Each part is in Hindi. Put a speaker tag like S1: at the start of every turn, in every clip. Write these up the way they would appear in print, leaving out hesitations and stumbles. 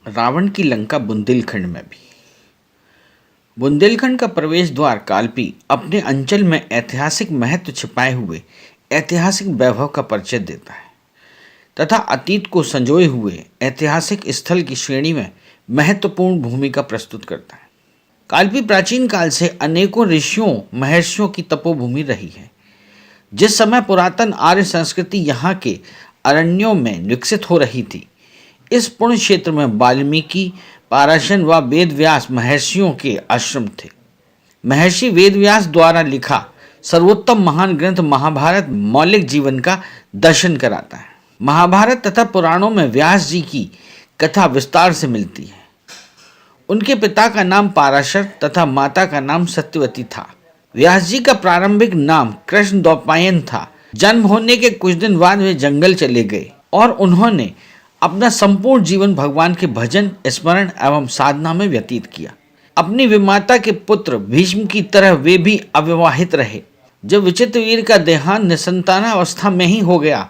S1: रावण की लंका बुंदेलखंड में भी। बुंदेलखंड का प्रवेश द्वार कालपी अपने अंचल में ऐतिहासिक महत्व छिपाए हुए ऐतिहासिक वैभव का परिचय देता है तथा अतीत को संजोए हुए ऐतिहासिक स्थल की श्रेणी में महत्वपूर्ण भूमिका प्रस्तुत करता है। कालपी प्राचीन काल से अनेकों ऋषियों महर्षियों की तपोभूमि रही है। जिस समय पुरातन आर्य संस्कृति यहाँ के अरण्यों में विकसित हो रही थी, इस पुण्य क्षेत्र में वाल्मीकि, पाराशर व वेदव्यास महर्षियों के आश्रम थे। महर्षि वेदव्यास द्वारा लिखा सर्वोत्तम महान ग्रंथ महाभारत मौलिक जीवन का दर्शन कराता है। महाभारत तथा पुराणों में व्यास जी की कथा विस्तार से मिलती है। उनके पिता का नाम पाराशर तथा माता का नाम सत्यवती था। व्यास जी का प्रारंभिक नाम कृष्ण द्वैपायन था। जन्म होने के कुछ दिन बाद वे जंगल चले गए और उन्होंने अपना संपूर्ण जीवन भगवान के भजन, स्मरण एवं साधना में व्यतीत किया। अपनी विमाता के पुत्र भीष्म की तरह वे भी अविवाहित रहे। जब विचित्रवीर का देहांत निसंतानावस्था में ही हो गया,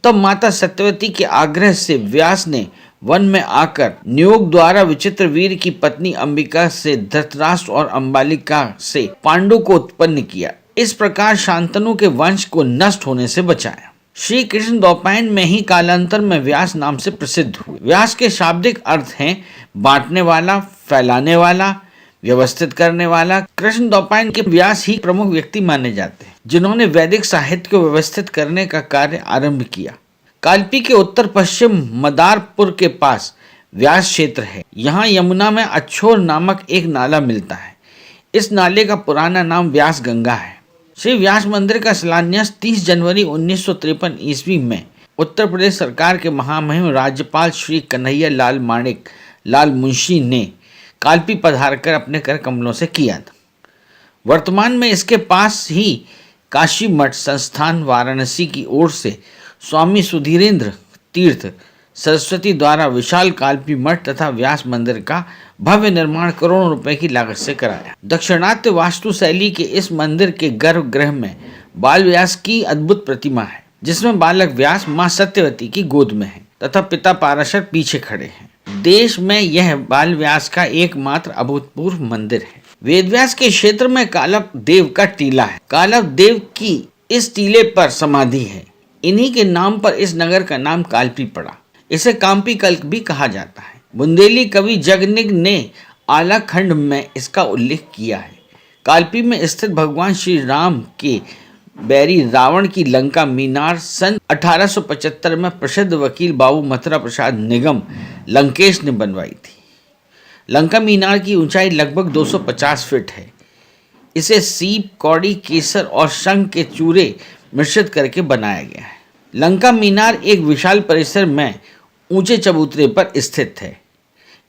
S1: तब माता सत्यवती के आग्रह से व्यास ने वन में आकर नियोग द्वारा विचित्रवीर की पत्नी अंबिका से धृतराष्ट्र और अंबालिका से पांडु को उत्पन्न किया। इस प्रकार शांतनु के वंश को नष्ट होने से बचाया। श्री कृष्ण द्वैपायन में ही कालांतर में व्यास नाम से प्रसिद्ध हुए। व्यास के शाब्दिक अर्थ हैं बांटने वाला, फैलाने वाला, व्यवस्थित करने वाला। कृष्ण द्वैपायन के व्यास ही प्रमुख व्यक्ति माने जाते हैं जिन्होंने वैदिक साहित्य को व्यवस्थित करने का कार्य आरंभ किया। कालपी के उत्तर पश्चिम मदारपुर के पास व्यास क्षेत्र है। यहाँ यमुना में अच्छोर नामक एक नाला मिलता है। इस नाले का पुराना नाम व्यास गंगा है। श्री व्यास मंदिर का शिलान्यास 30 जनवरी 1953 ईस्वी में उत्तर प्रदेश सरकार के महामहिम राज्यपाल श्री कन्हैया लाल माणिक लाल मुंशी ने कालपी पधारकर अपने कर कमलों से किया था। वर्तमान में इसके पास ही काशी मठ संस्थान वाराणसी की ओर से स्वामी सुधीरेंद्र तीर्थ सरस्वती द्वारा विशाल कालपी मठ तथा व्यास मंदिर का भव्य निर्माण करोड़ों रुपए की लागत से कराया। दक्षिणात्य वास्तु शैली के इस मंदिर के गर्भगृह में बाल व्यास की अद्भुत प्रतिमा है, जिसमें बालक व्यास मां सत्यवती की गोद में है तथा पिता पाराशर पीछे खड़े हैं। देश में यह बाल व्यास का एकमात्र अभूतपूर्व मंदिर है। वेदव्यास के क्षेत्र में कालप देव का टीला है। कालप देव की इस टीले पर समाधि है। इन्हीं के नाम पर इस नगर का नाम कालपी पड़ा। इसे काम्पी कल्क भी कहा जाता है। बुंदेली कवि जगनिग ने आला खंड में इसका उल्लेख किया है। कालपी में स्थित भगवान श्री राम के बैरी रावण की लंका मीनार सन 1875 में प्रसिद्ध वकील बाबू मथुरा प्रसाद निगम लंकेश ने बनवाई थी। लंका मीनार की ऊंचाई लगभग 250 फीट है। इसे सीप, कौड़ी, केसर और शंख के चूरे मिश्रित करके बनाया गया है। लंका मीनार एक विशाल परिसर में ऊंचे चबूतरे पर स्थित है।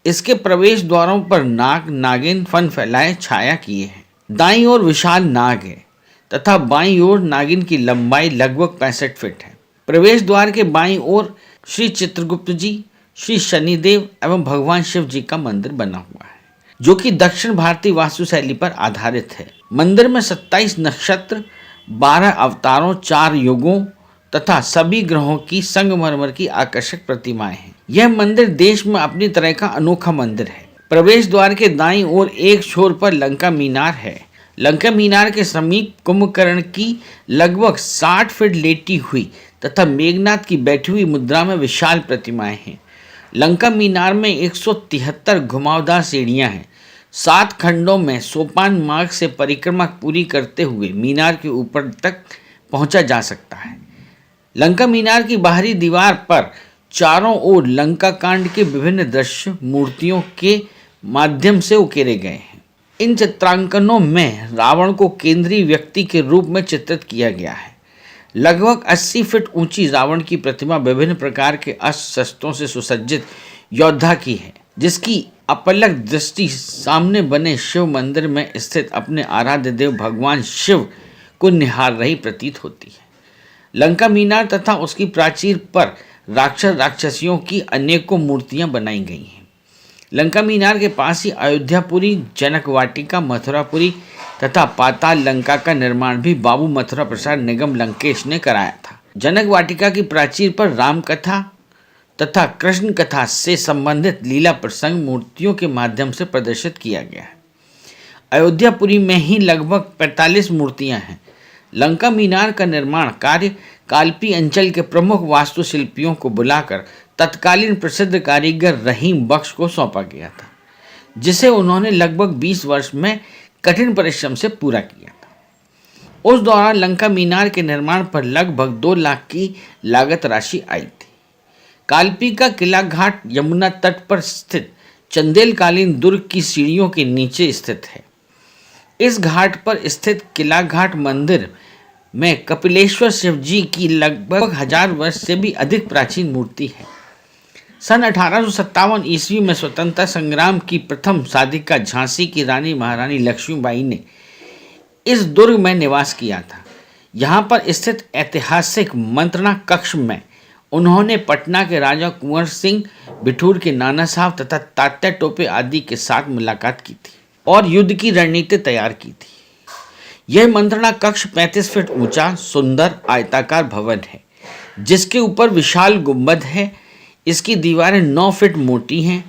S1: इसके प्रवेश द्वारों पर नाग नागिन फन फैलाए छाया किए हैं। दाईं ओर विशाल नाग है तथा बाईं ओर नागिन की लंबाई लगभग 65 फीट है। प्रवेश द्वार के बाईं ओर श्री चित्रगुप्त जी, श्री शनिदेव एवं भगवान शिव जी का मंदिर बना हुआ है, जो कि दक्षिण भारतीय वास्तुशैली पर आधारित है। मंदिर में 27 नक्षत्र, 12 अवतारों, 4 युगों तथा सभी ग्रहों की संगमरमर की आकर्षक प्रतिमाएं हैं। यह मंदिर देश में अपनी तरह का अनोखा मंदिर है। प्रवेश द्वार के दाईं ओर एक छोर पर लंका मीनार है। लंका मीनार के समीप कुंभकर्ण की लगभग 60 फीट लेटी हुई तथा मेघनाथ की बैठी हुई मुद्रा में विशाल प्रतिमाएं हैं। लंका मीनार में 173 घुमावदार सीढ़ियां हैं। 7 खंडों में सोपान मार्ग से परिक्रमा पूरी करते हुए मीनार के ऊपर तक पहुंचा जा सकता है। लंका मीनार की बाहरी दीवार पर चारों ओर लंका कांड के विभिन्न दृश्य मूर्तियों के माध्यम से उकेरे गए हैं। इन चित्रांकनों में रावण को केंद्रीय व्यक्ति के रूप में चित्रित किया गया है। लगभग 80 फीट ऊंची रावण की प्रतिमा विभिन्न प्रकार के अस्त्र शस्त्रों से सुसज्जित योद्धा की है, जिसकी अपलक दृष्टि सामने बने शिव मंदिर में स्थित अपने आराध्य देव भगवान शिव को निहार रही प्रतीत होती है। लंका मीनार तथा उसकी प्राचीर पर राक्षस राक्षसियों की अनेकों मूर्तियां बनाई गई हैं। लंका मीनार के पास ही अयोध्यापुरी, जनक वाटिका, मथुरापुरी तथा पाताल लंका का निर्माण भी बाबू मथुरा प्रसाद निगम लंकेश ने कराया था। जनक वाटिका की प्राचीर पर राम कथा, तथा कृष्ण कथा से संबंधित लीला प्रसंग मूर्तियों के माध्यम से प्रदर्शित किया गया है। अयोध्यापुरी में ही लगभग 45 मूर्तियां हैं। लंका मीनार का निर्माण कार्य कालपी अंचल के प्रमुख वास्तुशिल्पियों को बुलाकर तत्कालीन प्रसिद्ध कारीगर रहीम बख्श को सौंपा गया था, जिसे उन्होंने लगभग 20 वर्ष में कठिन परिश्रम से पूरा किया था। उस दौरान लंका मीनार के निर्माण पर लगभग 2 लाख की लागत राशि आई थी। कालपी का किला घाट यमुना तट पर स्थित चंदेलकालीन दुर्ग की सीढ़ियों के नीचे स्थित है। इस घाट पर स्थित किला घाट मंदिर में कपिलेश्वर शिव जी की लगभग 1000 वर्ष से भी अधिक प्राचीन मूर्ति है। सन 1857 ईस्वी में स्वतंत्रता संग्राम की प्रथम साधिका झांसी की रानी महारानी लक्ष्मीबाई ने इस दुर्ग में निवास किया था। यहाँ पर स्थित ऐतिहासिक मंत्रणा कक्ष में उन्होंने पटना के राजा कुंवर सिंह, बिठूर के नाना साहब तथा तात्या टोपे आदि के साथ मुलाकात की थी और युद्ध की रणनीति तैयार की थी। यह मंत्रणा कक्ष 35 फीट ऊंचा सुंदर आयताकार भवन है, जिसके ऊपर विशाल गुंबद है। इसकी दीवारें 9 फीट मोटी हैं।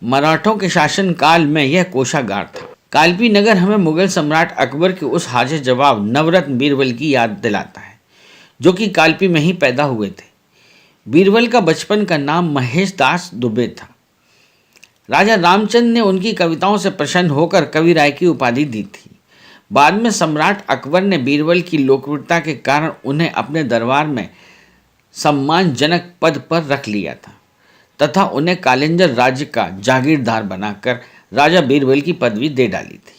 S1: मराठों के शासनकाल में यह कोषागार था। कालपी नगर हमें मुगल सम्राट अकबर के उस हाजिर जवाब नवरत्न बीरबल की याद दिलाता है, जो कि कालपी में ही पैदा हुए थे। बीरबल का बचपन का नाम महेश दास दुबे था। राजा रामचंद्र ने उनकी कविताओं से प्रसन्न होकर कवि राय की उपाधि दी थी। बाद में सम्राट अकबर ने बीरबल की लोकप्रियता के कारण उन्हें अपने दरबार में सम्मानजनक पद पर रख लिया था तथा उन्हें कालिंजर राज्य का जागीरदार बनाकर राजा बीरबल की पदवी दे डाली थी।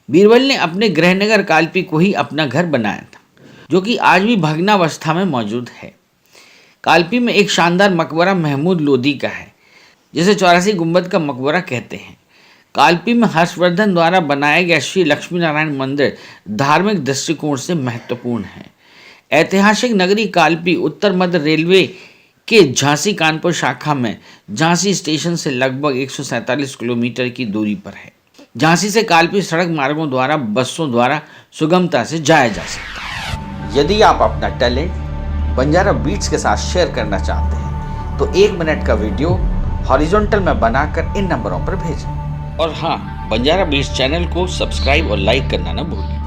S1: बीरबल ने अपने गृहनगर कालपी को ही अपना घर बनाया था, जो कि आज भी भग्नावस्था में मौजूद है। कालपी में एक शानदार मकबरा महमूद लोदी का है, जिसे 84 गुंबद का मकबरा कहते हैं। कालपी में हर्षवर्धन द्वारा बनाया गया श्री लक्ष्मी नारायण मंदिर धार्मिक दृष्टिकोण से महत्वपूर्ण है। ऐतिहासिक नगरी कालपी उत्तर मध्य रेलवे के झांसी कानपुर शाखा में झांसी स्टेशन से लगभग 147 किलोमीटर की दूरी पर है। झांसी से कालपी सड़क मार्गों द्वारा बसों द्वारा सुगमता से जाया जा सकता है।
S2: यदि आप अपना टैलेंट बंजारा बीट्स के साथ शेयर करना चाहते हैं तो 1 मिनट का वीडियो हॉरिजॉन्टल में बनाकर इन नंबरों पर भेजें।
S1: और हाँ, बंजारा बीट्स चैनल को सब्सक्राइब और लाइक करना न भूलें।